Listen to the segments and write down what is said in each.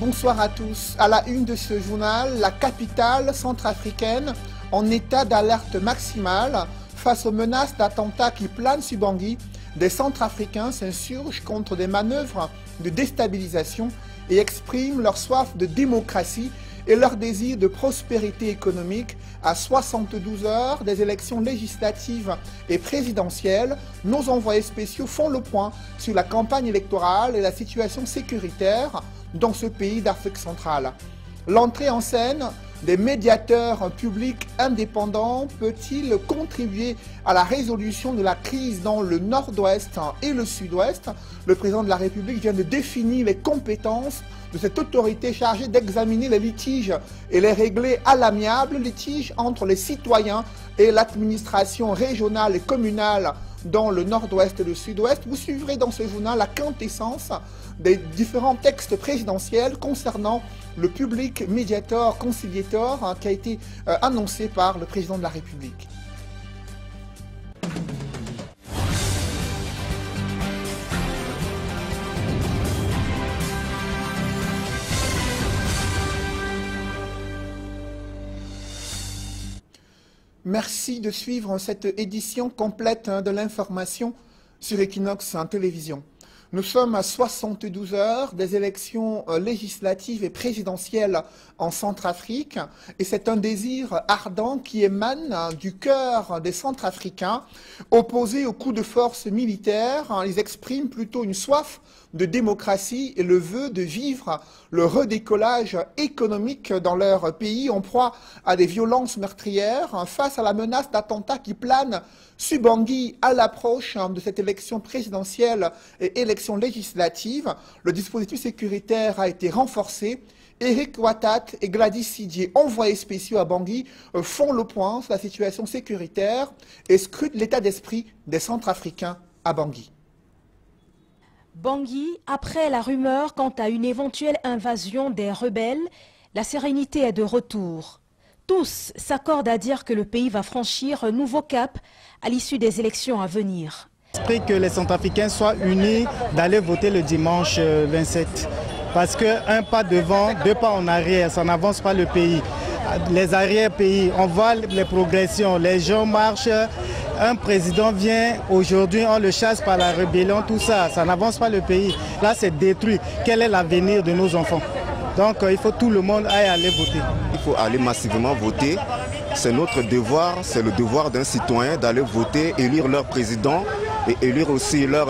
Bonsoir à tous. À la une de ce journal, la capitale centrafricaine en état d'alerte maximale face aux menaces d'attentats qui planent sur Bangui. Des Centrafricains s'insurgent contre des manœuvres de déstabilisation et expriment leur soif de démocratie et leur désir de prospérité économique. À 72 heures des élections législatives et présidentielles, nos envoyés spéciaux font le point sur la campagne électorale et la situation sécuritaire dans ce pays d'Afrique centrale. L'entrée en scène des médiateurs publics indépendants peut-il contribuer à la résolution de la crise dans le nord-ouest et le sud-ouest? Le président de la République vient de définir les compétences de cette autorité chargée d'examiner les litiges et les régler à l'amiable, litiges entre les citoyens et l'administration régionale et communale dans le nord-ouest et le sud-ouest. Vous suivrez dans ce journal la quintessence des différents textes présidentiels concernant le public médiator, conciliator qui a été annoncé par le président de la République. Merci de suivre cette édition complète de l'information sur Equinox Télévision. Nous sommes à 72 heures des élections législatives et présidentielles en Centrafrique et c'est un désir ardent qui émane du cœur des Centrafricains. Opposés au coup de force militaire, ils expriment plutôt une soif de démocratie et le vœu de vivre le redécollage économique dans leur pays en proie à des violences meurtrières face à la menace d'attentats qui plane sur Bangui à l'approche de cette élection présidentielle et élection législative. Le dispositif sécuritaire a été renforcé. Eric Ouattat et Gladys Sidier, envoyés spéciaux à Bangui, font le point sur la situation sécuritaire et scrutent l'état d'esprit des Centrafricains à Bangui. Bangui, après la rumeur quant à une éventuelle invasion des rebelles, la sérénité est de retour. Tous s'accordent à dire que le pays va franchir un nouveau cap à l'issue des élections à venir. J'espère que les Centrafricains soient unis d'aller voter le dimanche 27. Parce qu'un pas devant, deux pas en arrière, ça n'avance pas le pays. Les arrière-pays, on voit les progressions, les gens marchent. Un président vient, aujourd'hui on le chasse par la rébellion, tout ça, ça n'avance pas le pays. Là c'est détruit. Quel est l'avenir de nos enfants? Donc il faut que tout le monde aille aller voter. Il faut aller massivement voter. C'est notre devoir, c'est le devoir d'un citoyen d'aller voter, élire leur président et élire aussi leurs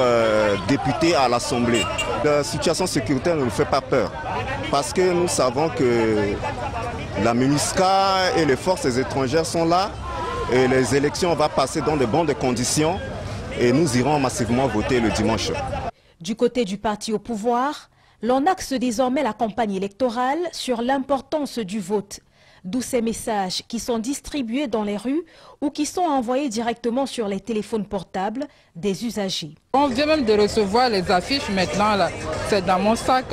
députés à l'Assemblée. La situation sécuritaire ne nous fait pas peur parce que nous savons que la MINUSCA et les forces étrangères sont là. Et les élections vont passer dans de bonnes conditions et nous irons massivement voter le dimanche. Du côté du parti au pouvoir, l'on axe désormais la campagne électorale sur l'importance du vote, d'où ces messages qui sont distribués dans les rues ou qui sont envoyés directement sur les téléphones portables des usagers. On vient même de recevoir les affiches maintenant, c'est dans mon sac.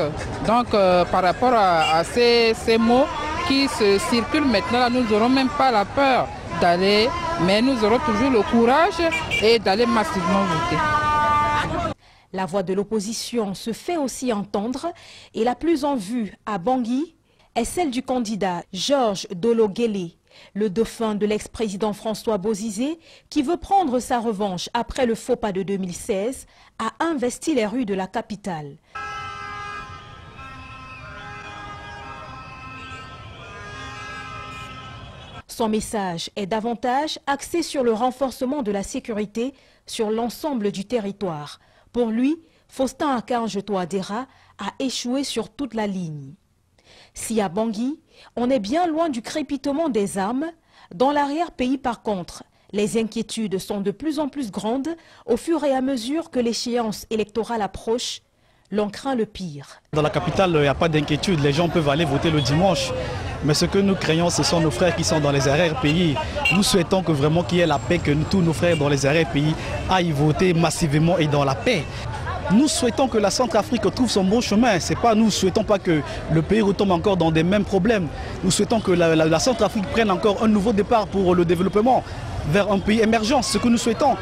Donc par rapport à ces mots qui se circulent maintenant, là, nous n'aurons même pas la peur d'aller, mais nous aurons toujours le courage et d'aller massivement voter. La voix de l'opposition se fait aussi entendre et la plus en vue à Bangui est celle du candidat Georges Dolo-Guélé, le dauphin de l'ex-président François Bozizé, qui veut prendre sa revanche après le faux pas de 2016, a investi les rues de la capitale. Son message est davantage axé sur le renforcement de la sécurité sur l'ensemble du territoire. Pour lui, Faustin Archange Touadéra a échoué sur toute la ligne. Si à Bangui, on est bien loin du crépitement des armes, dans l'arrière-pays par contre, les inquiétudes sont de plus en plus grandes au fur et à mesure que l'échéance électorale approche. L'on craint le pire. Dans la capitale, il n'y a pas d'inquiétude. Les gens peuvent aller voter le dimanche. Mais ce que nous craignons, ce sont nos frères qui sont dans les arrière-pays. Nous souhaitons que vraiment qu'il y ait la paix, que tous nos frères dans les arrière-pays aillent voter massivement et dans la paix. Nous souhaitons que la Centrafrique trouve son bon chemin. Nous ne souhaitons pas que le pays retombe encore dans des mêmes problèmes. Nous souhaitons que la Centrafrique prenne encore un nouveau départ pour le développement vers un pays émergent, ce que nous souhaitons.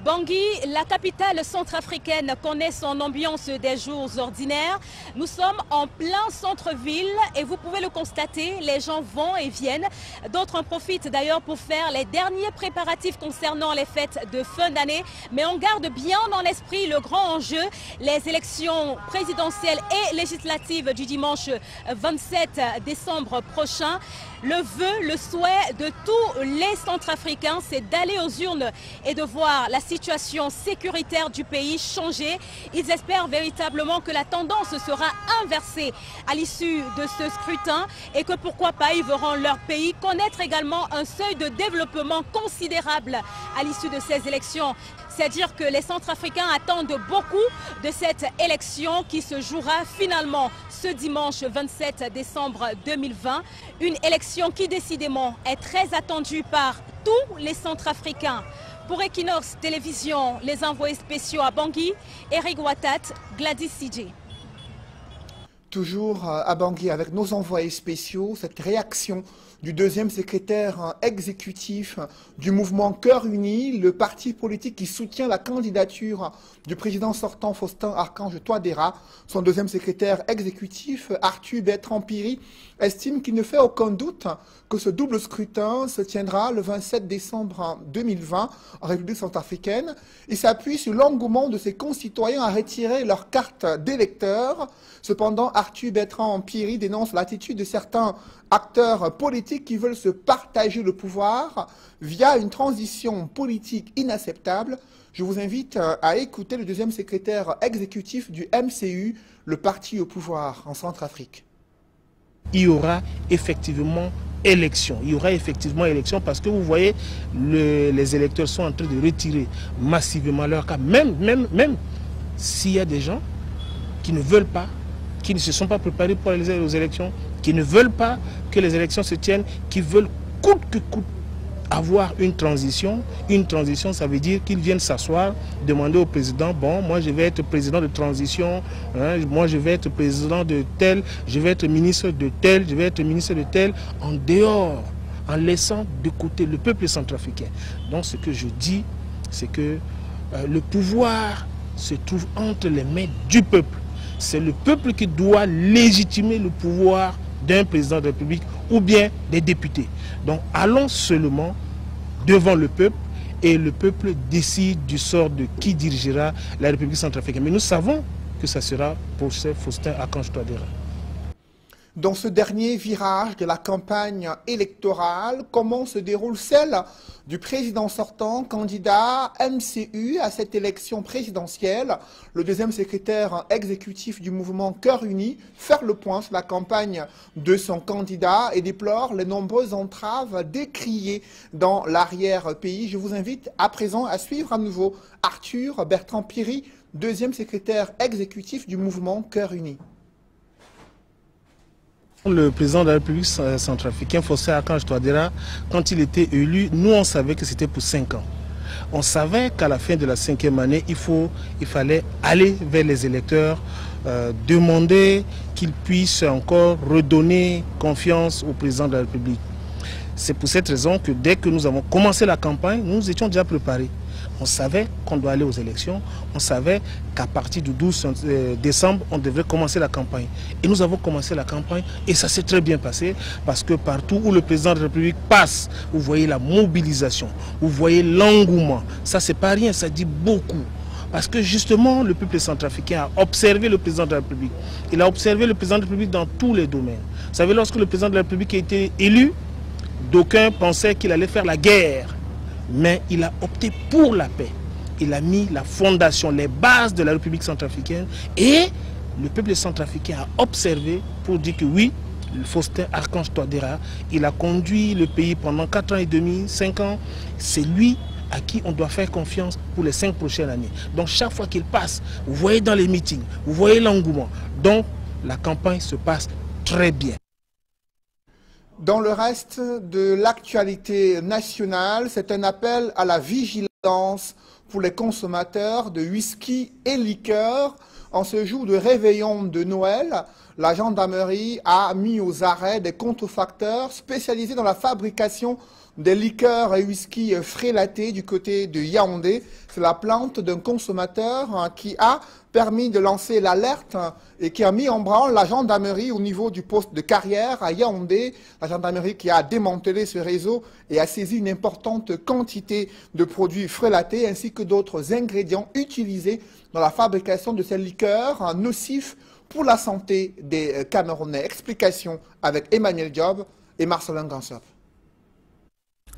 Bangui, la capitale centrafricaine, connaît son ambiance des jours ordinaires. Nous sommes en plein centre-ville et vous pouvez le constater, les gens vont et viennent. D'autres en profitent d'ailleurs pour faire les derniers préparatifs concernant les fêtes de fin d'année. Mais on garde bien dans l'esprit le grand enjeu, les élections présidentielles et législatives du dimanche 27 décembre prochain. Le vœu, le souhait de tous les Centrafricains, c'est d'aller aux urnes et de voir la situation sécuritaire du pays changer. Ils espèrent véritablement que la tendance sera inversée à l'issue de ce scrutin et que pourquoi pas ils verront leur pays connaître également un seuil de développement considérable à l'issue de ces élections. C'est-à-dire que les Centrafricains attendent beaucoup de cette élection qui se jouera finalement ce dimanche 27 décembre 2020. Une élection qui décidément est très attendue par tous les Centrafricains. Pour Equinox Télévision, les envoyés spéciaux à Bangui, Eric Watat, Gladys CJ. Toujours à Bangui avec nos envoyés spéciaux, cette réaction du deuxième secrétaire exécutif du mouvement Cœur Uni, le parti politique qui soutient la candidature du président sortant Faustin Archange Touadéra. Son deuxième secrétaire exécutif, Arthur Bertrand Piri, estime qu'il ne fait aucun doute que ce double scrutin se tiendra le 27 décembre 2020 en République centrafricaine. Il s'appuie sur l'engouement de ses concitoyens à retirer leur carte d'électeur. Cependant, Arthur Bertrand Piri dénonce l'attitude de certains acteurs politiques qui veulent se partager le pouvoir via une transition politique inacceptable. Je vous invite à écouter le deuxième secrétaire exécutif du MCU, le parti au pouvoir en Centrafrique. Il y aura effectivement élection. Il y aura effectivement élection parce que vous voyez, les électeurs sont en train de retirer massivement leur carte. Même s'il y a des gens qui ne veulent pas, qui ne se sont pas préparés pour aller aux élections, qui ne veulent pas que les élections se tiennent, qui veulent coûte que coûte avoir une transition. Une transition, ça veut dire qu'ils viennent s'asseoir, demander au président, bon, moi je vais être président de transition, hein, moi je vais être président de tel, je vais être ministre de tel, je vais être ministre de tel, en dehors, en laissant de côté le peuple centrafricain. Donc ce que je dis, c'est que le pouvoir se trouve entre les mains du peuple. C'est le peuple qui doit légitimer le pouvoir d'un président de la République ou bien des députés. Donc allons seulement devant le peuple et le peuple décide du sort de qui dirigera la République centrafricaine. Mais nous savons que ça sera pour ce Faustin Archange Touadéra. Dans ce dernier virage de la campagne électorale, comment se déroule celle du président sortant, candidat MCU à cette élection présidentielle? Le deuxième secrétaire exécutif du mouvement Cœur Uni fait le point sur la campagne de son candidat et déplore les nombreuses entraves décriées dans l'arrière-pays. Je vous invite à présent à suivre à nouveau Arthur Bertrand Piri, deuxième secrétaire exécutif du mouvement Cœur Uni. Le président de la République centrafricaine, Faustin Archange Touadéra, quand il était élu, nous on savait que c'était pour 5 ans. On savait qu'à la fin de la 5e année, il fallait aller vers les électeurs, demander qu'ils puissent encore redonner confiance au président de la République. C'est pour cette raison que dès que nous avons commencé la campagne, nous étions déjà préparés. On savait qu'on doit aller aux élections, on savait qu'à partir du 12 décembre, on devrait commencer la campagne. Et nous avons commencé la campagne et ça s'est très bien passé parce que partout où le président de la République passe, vous voyez la mobilisation, vous voyez l'engouement. Ça, c'est pas rien, ça dit beaucoup. Parce que justement, le peuple centrafricain a observé le président de la République. Il a observé le président de la République dans tous les domaines. Vous savez, lorsque le président de la République a été élu, d'aucuns pensaient qu'il allait faire la guerre. Mais il a opté pour la paix. Il a mis la fondation, les bases de la République centrafricaine et le peuple centrafricain a observé pour dire que oui, le Faustin Archange Touadéra, il a conduit le pays pendant 4 ans et demi, 5 ans. C'est lui à qui on doit faire confiance pour les 5 prochaines années. Donc chaque fois qu'il passe, vous voyez dans les meetings, vous voyez l'engouement. Donc la campagne se passe très bien. Dans le reste de l'actualité nationale, c'est un appel à la vigilance pour les consommateurs de whisky et liqueurs. en ce jour de réveillon de Noël, la gendarmerie a mis aux arrêts des contrefacteurs spécialisés dans la fabrication des liqueurs et whisky frélatés du côté de Yaoundé. C'est la plainte d'un consommateur qui a permis de lancer l'alerte et qui a mis en branle la gendarmerie au niveau du poste de carrière à Yaoundé. La gendarmerie qui a démantelé ce réseau et a saisi une importante quantité de produits frélatés ainsi que d'autres ingrédients utilisés dans la fabrication de ces liqueurs nocifs pour la santé des Camerounais. Explication avec Emmanuel Diop et Marcelin Gansop.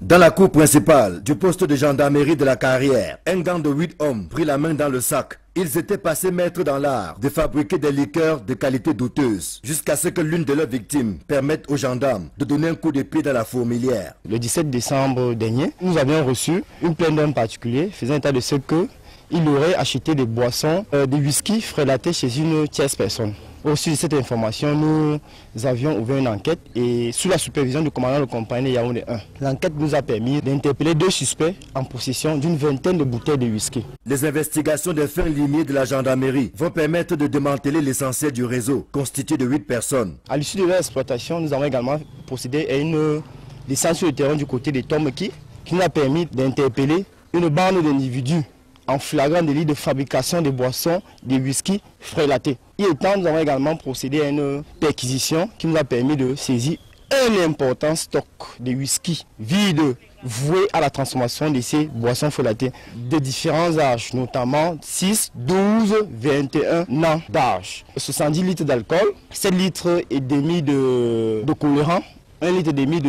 Dans la cour principale du poste de gendarmerie de la Carrière, un gang de 8 hommes prit la main dans le sac. Ils étaient passés maîtres dans l'art de fabriquer des liqueurs de qualité douteuse, jusqu'à ce que l'une de leurs victimes permette aux gendarmes de donner un coup de pied dans la fourmilière. Le 17 décembre dernier, nous avions reçu une plainte d'un particulier faisant état de ce qu'il aurait acheté des boissons, des whisky frélatés chez une tierce personne. Au sujet de cette information, nous avions ouvert une enquête et sous la supervision du commandant de compagnie Yaoundé 1. L'enquête nous a permis d'interpeller 2 suspects en possession d'une vingtaine de bouteilles de whisky. Les investigations des fins limiers de la gendarmerie vont permettre de démanteler l'essentiel du réseau, constitué de 8 personnes. À l'issue de leur exploitation, nous avons également procédé à une descente sur le terrain du côté des Tomeki qui nous a permis d'interpeller une bande d'individus en flagrant délit de fabrication de boissons, de whisky frélatés. Et étant, nous avons également procédé à une perquisition qui nous a permis de saisir un important stock de whisky vide voué à la transformation de ces boissons frélatées de différents âges, notamment 6, 12, 21 ans d'âge. 70 litres d'alcool, 7 litres et demi de colorant, 1 litre et demi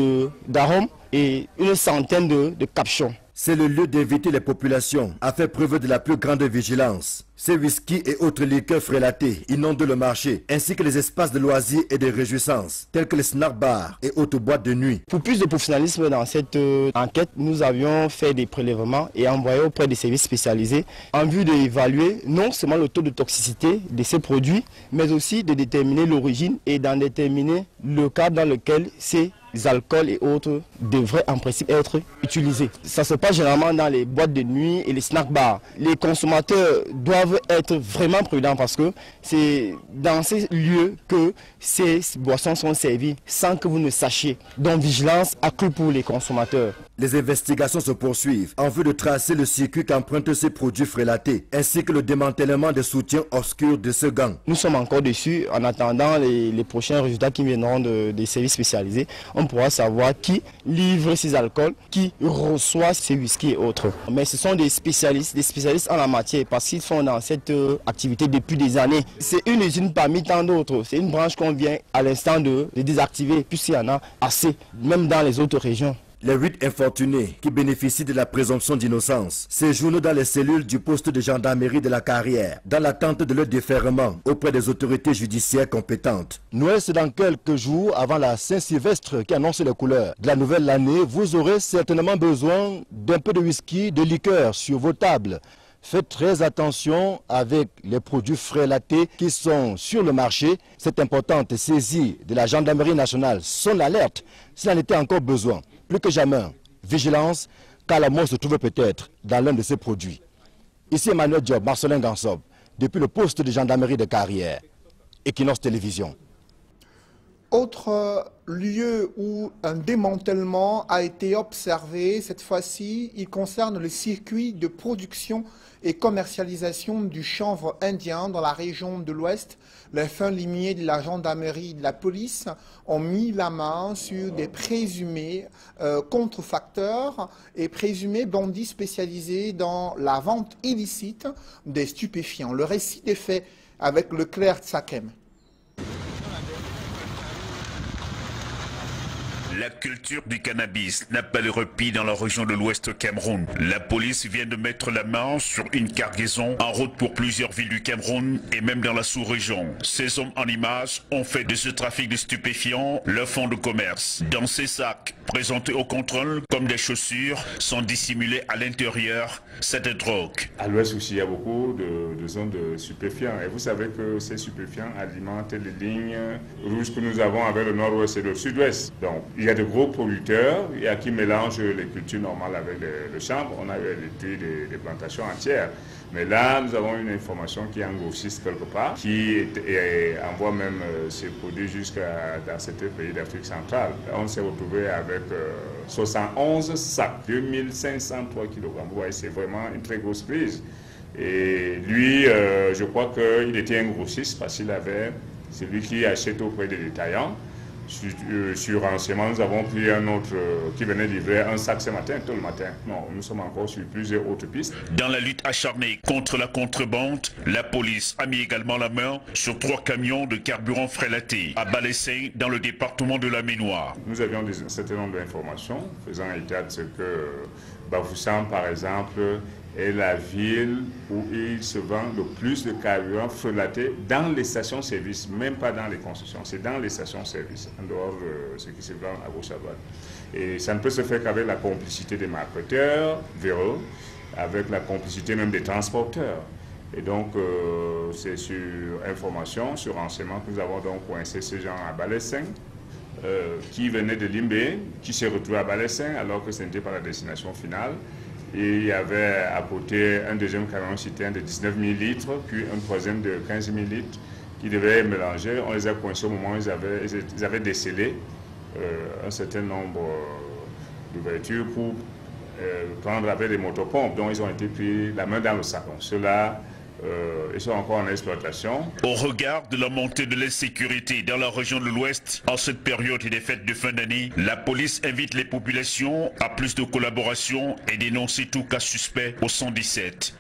d'arôme et une centaine de capchons. C'est le lieu d'inviter les populations à faire preuve de la plus grande vigilance. Ces whisky et autres liqueurs frélatés inondent le marché, ainsi que les espaces de loisirs et de réjouissances, tels que les snack bars et autres boîtes de nuit. Pour plus de professionnalisme dans cette enquête, nous avions fait des prélèvements et envoyé auprès des services spécialisés en vue d'évaluer non seulement le taux de toxicité de ces produits, mais aussi de déterminer l'origine et d'en déterminer le cadre dans lequel ces alcools et autres devraient en principe être utilisés. Ça se passe généralement dans les boîtes de nuit et les snack bars. Les consommateurs doivent être vraiment prudents parce que c'est dans ces lieux que ces boissons sont servies sans que vous ne sachiez. Donc vigilance accrue pour les consommateurs. Les investigations se poursuivent en vue de tracer le circuit qu'empruntent ces produits frélatés ainsi que le démantèlement des soutiens obscurs de ce gang. Nous sommes encore dessus en attendant les prochains résultats qui viendront des services spécialisés. On pourra savoir qui livre ces alcools, qui reçoit ces whisky et autres. Mais ce sont des spécialistes en la matière parce qu'ils font dans cette activité depuis des années. C'est une usine parmi tant d'autres. C'est une branche qu'on vient à l'instant de désactiver puisqu'il y en a assez, même dans les autres régions. Les 8 infortunés qui bénéficient de la présomption d'innocence séjournent dans les cellules du poste de gendarmerie de la Carrière, dans l'attente de leur déferrement auprès des autorités judiciaires compétentes. Noël, c'est dans quelques jours avant la Saint-Sylvestre qui annonce les couleurs de la nouvelle année. Vous aurez certainement besoin d'un peu de whisky, de liqueur sur vos tables. Faites très attention avec les produits frélatés qui sont sur le marché. Cette importante saisie de la gendarmerie nationale sonne l'alerte s'il en était encore besoin. Plus que jamais, vigilance, car la mort se trouve peut-être dans l'un de ces produits. Ici Emmanuel Diop, Marcelin Gansop, depuis le poste de gendarmerie de Carrière, Equinox Télévision. Autre lieu où un démantèlement a été observé, cette fois-ci, il concerne le circuit de production et commercialisation du chanvre indien dans la région de l'Ouest. Les fins limiers de la gendarmerie et de la police ont mis la main sur des présumés contrefacteurs et présumés bandits spécialisés dans la vente illicite des stupéfiants. Le récit est fait avec Leclerc Tsakem. La culture du cannabis n'a pas le repli dans la région de l'Ouest Cameroun. La police vient de mettre la main sur une cargaison en route pour plusieurs villes du Cameroun et même dans la sous-région. Ces hommes en images ont fait de ce trafic de stupéfiants leur fonds de commerce. Dans ces sacs, présentés au contrôle comme des chaussures, sont dissimulés à l'intérieur cette drogue. À l'Ouest aussi, il y a beaucoup de zones de stupéfiants. Et vous savez que ces stupéfiants alimentent les lignes rouges que nous avons avec le nord-ouest et le sud-ouest. Donc, il y a de gros producteurs qui mélangent les cultures normales avec le chanvre. On a hérité des plantations entières. Mais là, nous avons une information qui est un grossiste quelque part, qui envoie même ses produits jusqu'à dans certains pays d'Afrique centrale. On s'est retrouvé avec 71 sacs, 2503 kg. Vous voyez, c'est vraiment une très grosse prise. Et lui, je crois qu'il était un grossiste parce qu'il avait, c'est lui qui achète auprès des détaillants. Sur renseignement, nous avons pris un autre qui venait livrer un sac ce matin, tout le matin. Non, nous sommes encore sur plusieurs autres pistes. Dans la lutte acharnée contre la contrebande, la police a mis également la main sur 3 camions de carburant frélaté à Balessing dans le département de la Ménoire. Nous avions un certain nombre d'informations faisant état de ce que Bafoussam, par exemple, est la ville où il se vend le plus de carburant frélaté dans les stations-service, même pas dans les concessions, c'est dans les stations-service, en dehors de ce qui se vend à gauche à droite. Et ça ne peut se faire qu'avec la complicité des marketeurs, Véro, avec la complicité même des transporteurs. Et donc, c'est sur information, sur renseignement que nous avons donc coincé ces gens à Balessing, qui venaient de Limbé, qui s'est retrouvé à Balessing alors que ce n'était pas la destination finale. Et il y avait à côté un deuxième camion citerne de 19 000 litres, puis un troisième de 15 000 litres qui devaient mélanger. On les a coincés au moment où ils avaient décelé un certain nombre d'ouvertures pour prendre avec des motopompes. Donc ils ont été pris la main dans le sac. Donc ceux-là, ils sont encore en exploitation. Au regard de la montée de l'insécurité dans la région de l'Ouest, en cette période des fêtes de fin d'année, la police invite les populations à plus de collaboration et dénoncer tout cas suspect au 117.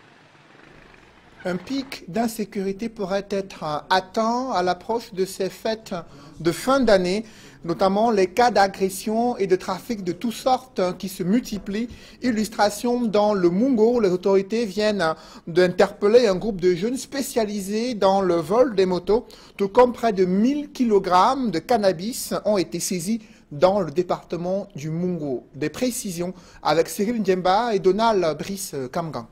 Un pic d'insécurité pourrait être atteint à l'approche de ces fêtes de fin d'année, notamment les cas d'agression et de trafic de toutes sortes qui se multiplient. Illustration dans le Mungo, les autorités viennent d'interpeller un groupe de jeunes spécialisés dans le vol des motos, tout comme près de 1000 kg de cannabis ont été saisis dans le département du Mungo. Des précisions avec Cyril Ndiemba et Donald Brice Kamgan.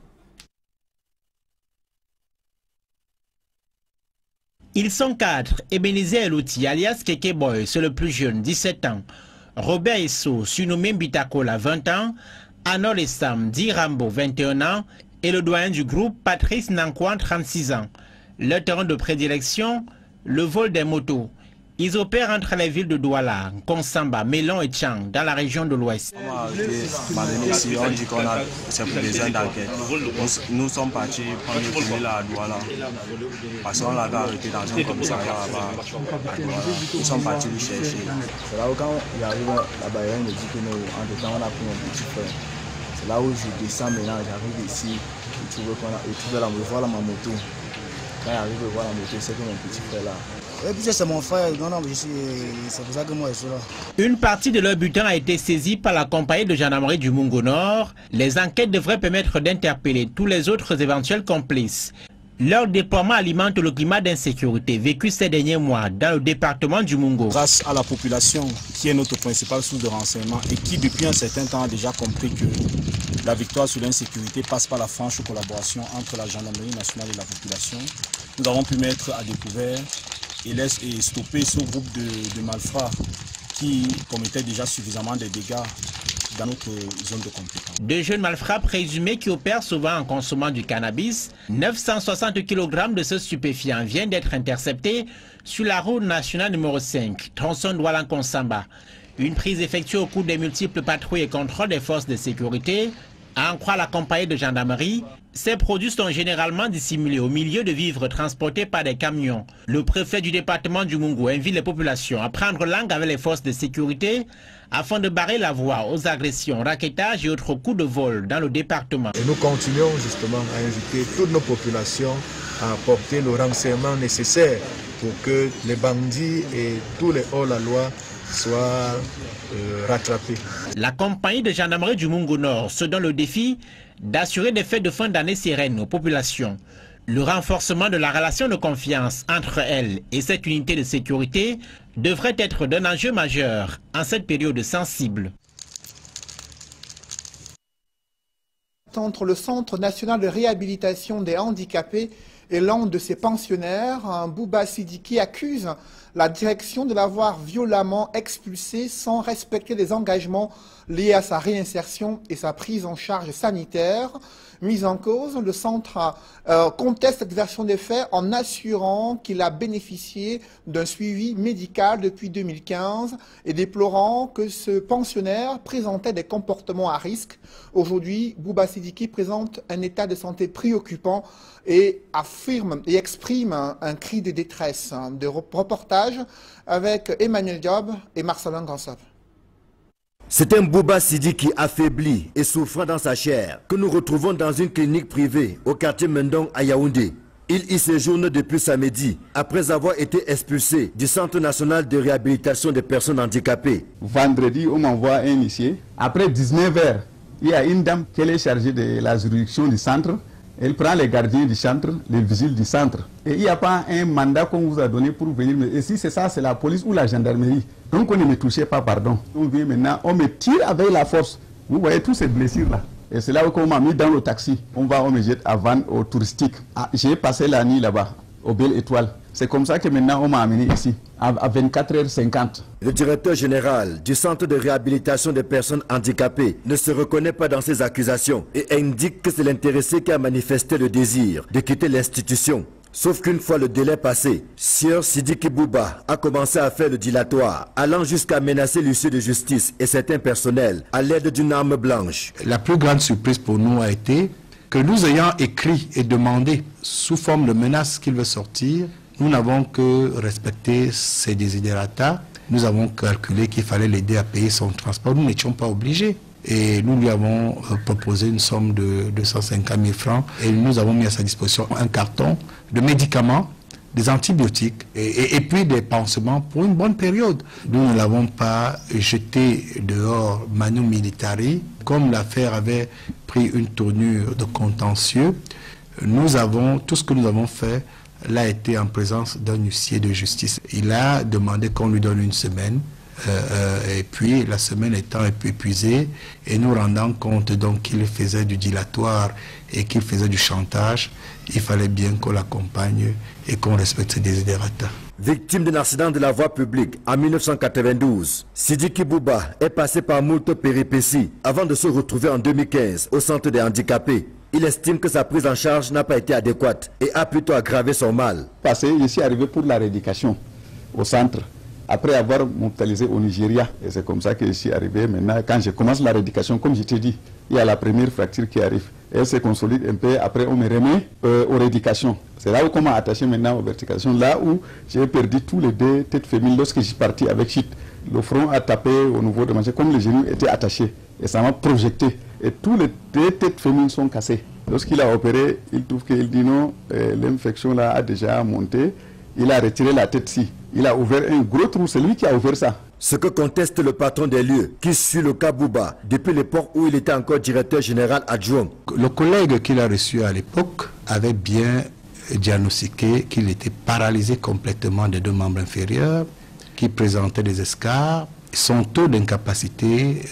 Ils sont 4. Ebenezer Elouti, alias Keke Boy, c'est le plus jeune, 17 ans. Robert Esso, surnommé Bitakola, 20 ans. Anor Essam, dit Rambo, 21 ans. Et le doyen du groupe, Patrice Nankouan, 36 ans. Leur terrain de prédilection, le vol des motos. Ils opèrent entre les villes de Douala, Konsamba, Mélon et Tchang, dans la région de l'Ouest. Ici, on dit qu'on a, c'est pour les jeunes d'enquête. Nous sommes partis prendre le premier là à Douala. Parce qu'on l'avait arrêté dans un commissariat là-bas à Douala. Nous sommes partis le chercher. C'est là où quand il arrive là-bas, il me dit que nous, en temps, on a pris mon petit frère. C'est là où je descends maintenant, j'arrive ici, je vois ma moto. Quand j'arrive à voir la moto, c'est que mon petit frère là. Et puis c'est mon frère, c'est pour ça que moi je suis là. Une partie de leur butin a été saisie par la compagnie de gendarmerie du Mungo Nord. Les enquêtes devraient permettre d'interpeller tous les autres éventuels complices. Leur déploiement alimente le climat d'insécurité vécu ces derniers mois dans le département du Mungo. Grâce à la population qui est notre principale source de renseignement et qui depuis un certain temps a déjà compris que la victoire sur l'insécurité passe par la franche collaboration entre la gendarmerie nationale et la population, nous avons pu mettre à découvert et stopper ce groupe de malfrats qui commettaient déjà suffisamment de dégâts dans notre zone de compétence. Deux jeunes malfrats présumés qui opèrent souvent en consommant du cannabis, 960 kg de ce stupéfiant viennent d'être interceptés sur la route nationale numéro 5, tronçon Douala-Konsamba. Une prise effectuée au cours des multiples patrouilles et contrôles des forces de sécurité. À en croire la compagnie de gendarmerie, ces produits sont généralement dissimulés au milieu de vivres transportés par des camions. Le préfet du département du Mungo invite les populations à prendre langue avec les forces de sécurité afin de barrer la voie aux agressions, raquettages et autres coups de vol dans le département. Et nous continuons justement à inviter toutes nos populations à apporter le renseignement nécessaire pour que les bandits et tous les hors-la-loi soient rattrapés. La compagnie de gendarmerie du Mungo Nord se donne le défi d'assurer des fêtes de fin d'année sereines aux populations. Le renforcement de la relation de confiance entre elles et cette unité de sécurité devrait être d'un enjeu majeur en cette période sensible. Entre le Centre national de réhabilitation des handicapés et l'un de ses pensionnaires, Bouba Sidiki accuse la direction de l'avoir violemment expulsé sans respecter les engagements liés à sa réinsertion et sa prise en charge sanitaire. Mise en cause, le centre conteste cette version des faits en assurant qu'il a bénéficié d'un suivi médical depuis 2015 et déplorant que ce pensionnaire présentait des comportements à risque. Aujourd'hui, Bouba Sidiki présente un état de santé préoccupant et affirme et exprime un cri de détresse. De reportage avec Emmanuel Diop et Marcelin Gansop. C'est un Bouba Sidiki affaibli et souffrant dans sa chair que nous retrouvons dans une clinique privée au quartier Mendong à Yaoundé. Il y séjourne depuis samedi après avoir été expulsé du Centre national de réhabilitation des personnes handicapées. Vendredi, on m'envoie un huissier. Après 19 heures, il y a une dame qui est chargée de la juridiction du centre. Elle prend les gardiens du centre, les vigiles du centre. Et il n'y a pas un mandat qu'on vous a donné pour venir. Et si c'est ça, c'est la police ou la gendarmerie. Donc on ne me touchez pas, pardon. On vient maintenant, on me tire avec la force. Vous voyez tous ces blessures-là. Et c'est là qu'on m'a mis dans le taxi. On me jette à Vannes, au touristique. Ah, j'ai passé la nuit là-bas, au Belle Étoile. C'est comme ça que maintenant on m'a amené ici, à 24h50. Le directeur général du Centre de réhabilitation des personnes handicapées ne se reconnaît pas dans ces accusations et indique que c'est l'intéressé qui a manifesté le désir de quitter l'institution. Sauf qu'une fois le délai passé, Sieur Sidiki Bouba a commencé à faire le dilatoire, allant jusqu'à menacer l'huissier de justice et certains personnels à l'aide d'une arme blanche. La plus grande surprise pour nous a été que nous ayant écrit et demandé sous forme de menace qu'il veut sortir, nous n'avons que respecté ses desiderata. Nous avons calculé qu'il fallait l'aider à payer son transport. Nous n'étions pas obligés. Et nous lui avons proposé une somme de 250 000 francs et nous avons mis à sa disposition un carton de médicaments, des antibiotiques et puis des pansements pour une bonne période. Nous ne l'avons pas jeté dehors manu militari. Comme l'affaire avait pris une tournure de contentieux, tout ce que nous avons fait l'a été en présence d'un huissier de justice. Il a demandé qu'on lui donne une semaine. Et puis la semaine étant épuisée et nous rendant compte donc qu'il faisait du dilatoire et qu'il faisait du chantage, il fallait bien qu'on l'accompagne et qu'on respecte ses desiderata. Victime d'un accident de la voie publique en 1992, Sidiki Bouba est passé par moult péripéties avant de se retrouver en 2015 au centre des handicapés. Il estime que sa prise en charge n'a pas été adéquate et a plutôt aggravé son mal. Je suis arrivé pour la rééducation au centre, après avoir mortalisé au Nigeria. Et c'est comme ça que je suis arrivé. Maintenant, quand je commence la rééducation, comme je t'ai dit, il y a la première fracture qui arrive. Elle se consolide un peu, après on me remet aux rééducations. C'est là où on m'a attaché maintenant aux vertications, là où j'ai perdu tous les deux têtes féminines lorsque je suis parti avec Chit. Le front a tapé au niveau de manche, comme les genoux étaient attachés. Et ça m'a projeté. Et tous les deux têtes féminines sont cassées. Lorsqu'il a opéré, il trouve qu'il dit non, l'infection là a déjà monté. Il a retiré la tête-ci. Il a ouvert un gros trou, c'est lui qui a ouvert ça. Ce que conteste le patron des lieux, qui suit le cas Bouba depuis l'époque où il était encore directeur général adjoint. Le collègue qu'il a reçu à l'époque avait bien diagnostiqué qu'il était paralysé complètement des deux membres inférieurs, qu'il présentait des escarres. Son taux d'incapacité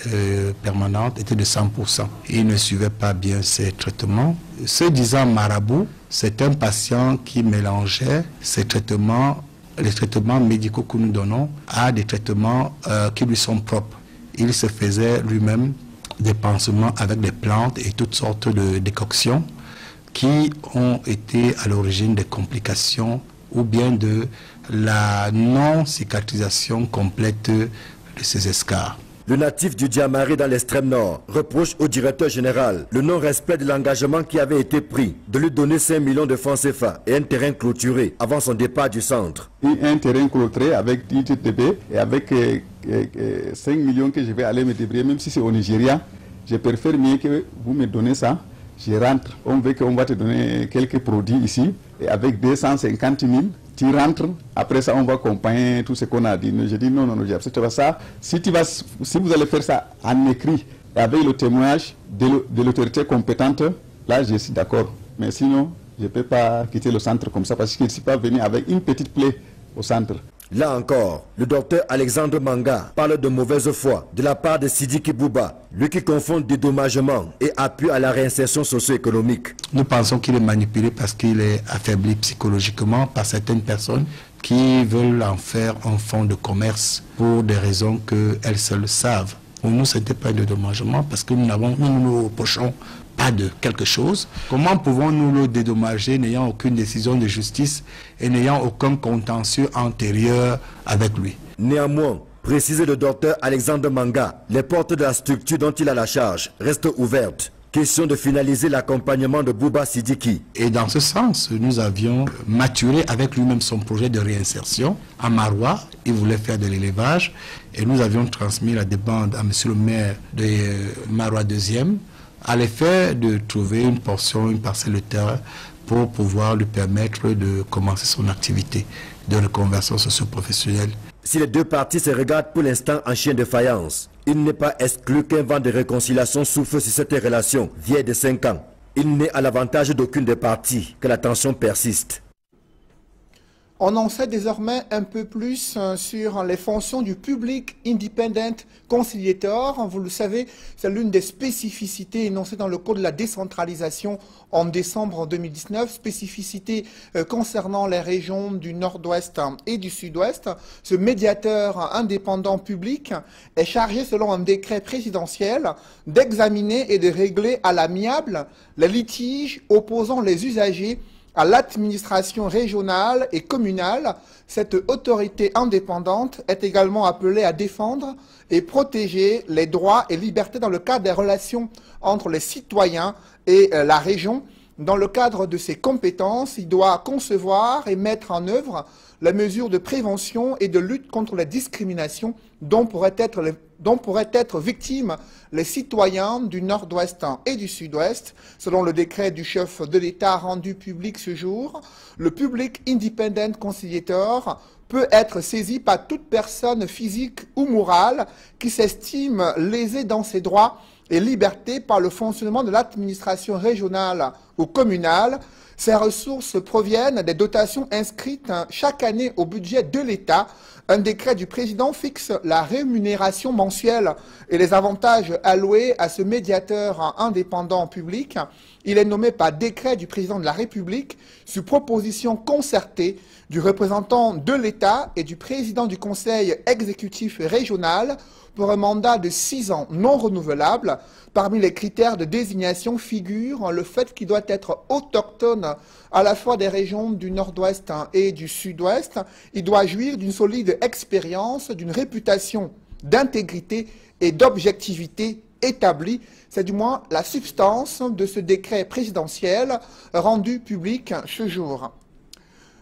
permanente était de 100%. Il ne suivait pas bien ses traitements. Se disant marabout, c'est un patient qui mélangeait ses traitements, les traitements médicaux que nous donnons, à des traitements qui lui sont propres. Il se faisait lui-même des pansements avec des plantes et toutes sortes de décoctions qui ont été à l'origine des complications ou bien de la non-cicatrisation complète de ces escarres. Le natif du Diamari dans l'extrême nord reproche au directeur général le non-respect de l'engagement qui avait été pris de lui donner 5 millions de francs CFA et un terrain clôturé avant son départ du centre. Un terrain clôturé avec 10 TB et avec 5 millions que je vais aller me débrouiller, même si c'est au Nigeria. Je préfère mieux que vous me donnez ça. Je rentre, on veut qu'on va te donner quelques produits ici et avec 250 000. Tu rentres, après ça on va accompagner tout ce qu'on a dit. Je dis non, j'accepte pas ça. Si vous allez faire ça en écrit, avec le témoignage de l'autorité compétente, là je suis d'accord. Mais sinon, je ne peux pas quitter le centre comme ça parce que je ne suis pas venu avec une petite plaie au centre. Là encore, le docteur Alexandre Manga parle de mauvaise foi de la part de Sidiki Bouba, lui qui confond dédommagement et appui à la réinsertion socio-économique. Nous pensons qu'il est manipulé parce qu'il est affaibli psychologiquement par certaines personnes qui veulent en faire un fonds de commerce pour des raisons qu'elles seules savent. Pour nous, ce n'était pas un dédommagement parce que nous ne reprochons pas de quelque chose. Comment pouvons-nous le dédommager n'ayant aucune décision de justice et n'ayant aucun contentieux antérieur avec lui? Néanmoins, précisé le docteur Alexandre Manga, les portes de la structure dont il a la charge restent ouvertes. Question de finaliser l'accompagnement de Bouba Sidiki. Et dans ce sens, nous avions maturé avec lui-même son projet de réinsertion à Maroua. Il voulait faire de l'élevage et nous avions transmis la demande à monsieur le maire de Maroua 2e à l'effet de trouver une parcelle de terrain pour pouvoir lui permettre de commencer son activité de reconversion socio-professionnelle. Si les deux parties se regardent pour l'instant en chien de faïence, il n'est pas exclu qu'un vent de réconciliation souffle sur cette relation vieille de 5 ans. Il n'est à l'avantage d'aucune des parties que la tension persiste. On en sait désormais un peu plus sur les fonctions du Public Independent Conciliator. Vous le savez, c'est l'une des spécificités énoncées dans le Code de la décentralisation en décembre 2019, spécificité concernant les régions du Nord-Ouest et du Sud-Ouest. Ce médiateur indépendant public est chargé, selon un décret présidentiel, d'examiner et de régler à l'amiable les litiges opposant les usagers à l'administration régionale et communale. Cette autorité indépendante est également appelée à défendre et protéger les droits et libertés dans le cadre des relations entre les citoyens et la région. Dans le cadre de ses compétences, il doit concevoir et mettre en œuvre les mesures de prévention et de lutte contre les discriminations dont pourraient être victimes les citoyens du Nord-Ouest et du Sud-Ouest. Selon le décret du chef de l'État rendu public ce jour, le Public Independent Conciliator peut être saisi par toute personne physique ou morale qui s'estime lésée dans ses droits et libertés par le fonctionnement de l'administration régionale ou communale. Ces ressources proviennent des dotations inscrites chaque année au budget de l'État. Un décret du président fixe la rémunération mensuelle et les avantages alloués à ce médiateur indépendant public. Il est nommé par décret du président de la République sur proposition concertée du représentant de l'État et du président du conseil exécutif régional pour un mandat de 6 ans non renouvelable. Parmi les critères de désignation figure le fait qu'il doit être autochtone à la fois des régions du Nord-Ouest et du Sud-Ouest. Il doit jouir d'une solide expérience, d'une réputation d'intégrité et d'objectivité établie. C'est du moins la substance de ce décret présidentiel rendu public ce jour.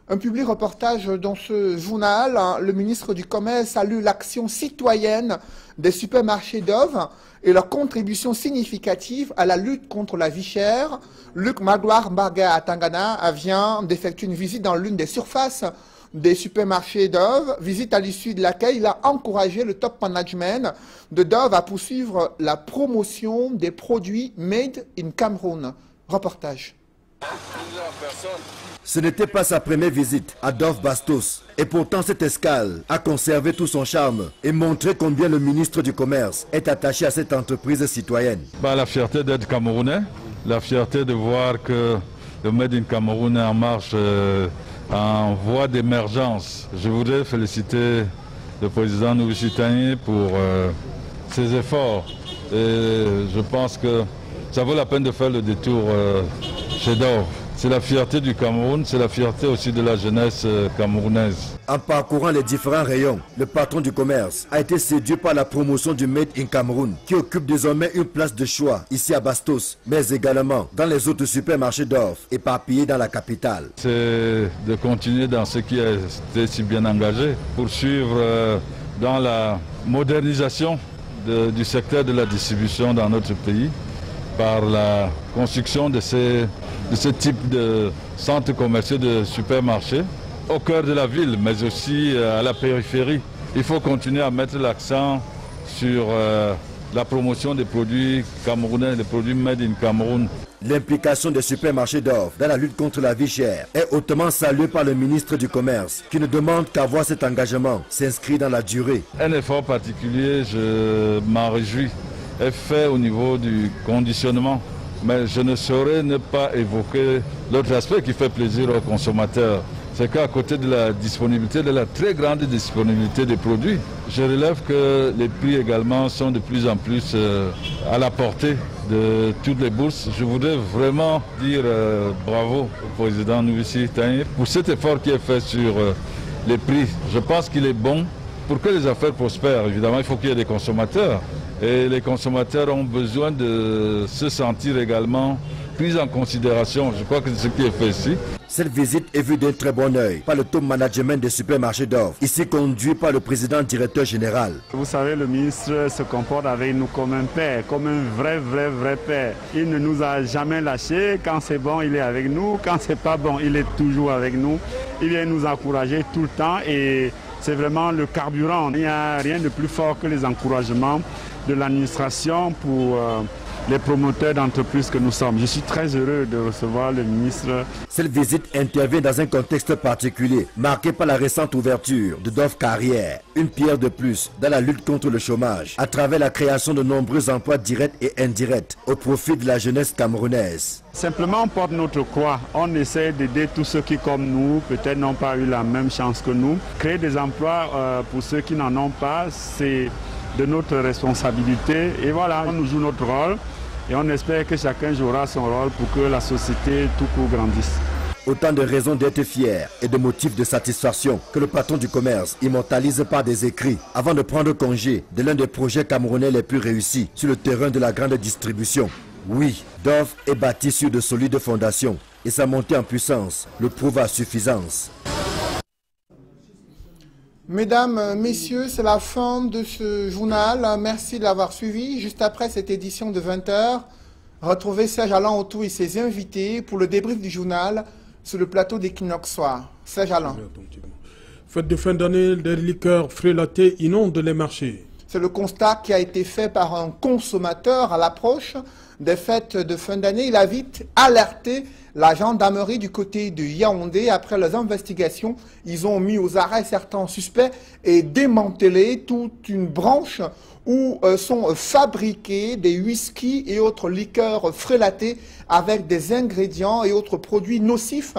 Un public reportage dans ce journal, le ministre du Commerce salue l'action citoyenne des supermarchés d'œuvres et leur contribution significative à la lutte contre la vie chère. Luc Magloire Mbarga à Tangana vient d'effectuer une visite dans l'une des surfaces des supermarchés d'œuvres, visite à l'issue de laquelle il a encouragé le top management de Dove à poursuivre la promotion des produits made in Cameroun. Reportage. Ce n'était pas sa première visite à Dove Bastos. Et pourtant, cette escale a conservé tout son charme et montré combien le ministre du Commerce est attaché à cette entreprise citoyenne. La fierté d'être Camerounais, la fierté de voir que le Made in Cameroun est en marche, en voie d'émergence. Je voudrais féliciter le président Nourrici Tagné pour ses efforts. Et je pense que ça vaut la peine de faire le détour chez Dove. C'est la fierté du Cameroun, c'est la fierté aussi de la jeunesse camerounaise. En parcourant les différents rayons, le patron du commerce a été séduit par la promotion du Made in Cameroun, qui occupe désormais une place de choix ici à Bastos, mais également dans les autres supermarchés d'Orf éparpillés dans la capitale. C'est de continuer dans ce qui a été si bien engagé, poursuivre dans la modernisation du secteur de la distribution dans notre pays, par la construction de ce type de centres commerciaux, de supermarchés, au cœur de la ville, mais aussi à la périphérie. Il faut continuer à mettre l'accent sur la promotion des produits camerounais, des produits made in Cameroun. L'implication des supermarchés d'Orf dans la lutte contre la vie chère est hautement saluée par le ministre du Commerce, qui ne demande qu'à voir cet engagement s'inscrit dans la durée. Un effort particulier, je m'en réjouis, est fait au niveau du conditionnement. Mais je ne saurais ne pas évoquer l'autre aspect qui fait plaisir aux consommateurs. c'est qu'à côté de la disponibilité, de la très grande disponibilité des produits, je relève que les prix également sont de plus en plus à la portée de toutes les bourses. Je voudrais vraiment dire bravo au président Noussi Tahir pour cet effort qui est fait sur les prix. Je pense qu'il est bon. Pour que les affaires prospèrent, évidemment, il faut qu'il y ait des consommateurs. Et les consommateurs ont besoin de se sentir également pris en considération. Je crois que c'est ce qui est fait ici. Cette visite est vue d'un très bon œil par le top management des supermarchés d'Off, ici conduit par le président directeur général. Vous savez, le ministre se comporte avec nous comme un père, comme un vrai père. Il ne nous a jamais lâchés. Quand c'est bon, il est avec nous. Quand c'est pas bon, il est toujours avec nous. Il vient nous encourager tout le temps et c'est vraiment le carburant. Il n'y a rien de plus fort que les encouragements de l'administration pour les promoteurs d'entreprises que nous sommes. Je suis très heureux de recevoir le ministre. Cette visite intervient dans un contexte particulier, marqué par la récente ouverture de DOF Carrière, une pierre de plus dans la lutte contre le chômage, à travers la création de nombreux emplois directs et indirects au profit de la jeunesse camerounaise. Simplement, on porte notre croix. On essaie d'aider tous ceux qui, comme nous, peut-être n'ont pas eu la même chance que nous. Créer des emplois pour ceux qui n'en ont pas, c'est de notre responsabilité. Et voilà, on nous joue notre rôle. Et on espère que chacun jouera son rôle pour que la société tout court grandisse. Autant de raisons d'être fier et de motifs de satisfaction que le patron du commerce immortalise par des écrits avant de prendre congé de l'un des projets camerounais les plus réussis sur le terrain de la grande distribution. Oui, DOF est bâti sur de solides fondations et sa montée en puissance le prouve à suffisance. Mesdames, Messieurs, c'est la fin de ce journal. Merci de l'avoir suivi. Juste après cette édition de 20 h, retrouvez Serge Alain Autou et ses invités pour le débrief du journal sur le plateau d'Equinox Soir. Serge Alain. Fête de fin d'année, des liqueurs frélatées inondent les marchés. C'est le constat qui a été fait par un consommateur à l'approche des fêtes de fin d'année. Il a vite alerté la gendarmerie du côté de Yaoundé. Après les investigations, ils ont mis aux arrêts certains suspects et démantelé toute une branche où sont fabriqués des whisky et autres liqueurs frélatées avec des ingrédients et autres produits nocifs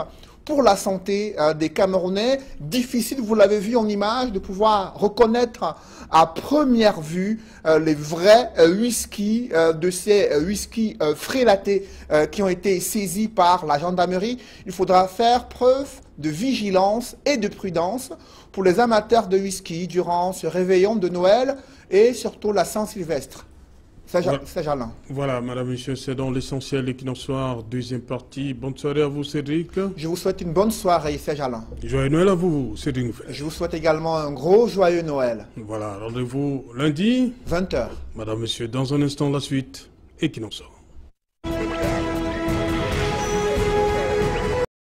pour la santé des Camerounais. Difficile, vous l'avez vu en image, de pouvoir reconnaître à première vue les vrais whisky de ces whisky frélatés qui ont été saisis par la gendarmerie. Il faudra faire preuve de vigilance et de prudence pour les amateurs de whisky durant ce réveillon de Noël et surtout la Saint-Sylvestre. Serge Alain. Voilà, madame, monsieur, c'est dans l'essentiel d'Equinox Soir, deuxième partie. Bonne soirée à vous, Cédric. Je vous souhaite une bonne soirée, Serge Alain. Joyeux Noël à vous, Cédric. Je vous souhaite également un gros joyeux Noël. Voilà, rendez-vous lundi. 20 h. Madame, monsieur, dans un instant, la suite, Equinox Soir.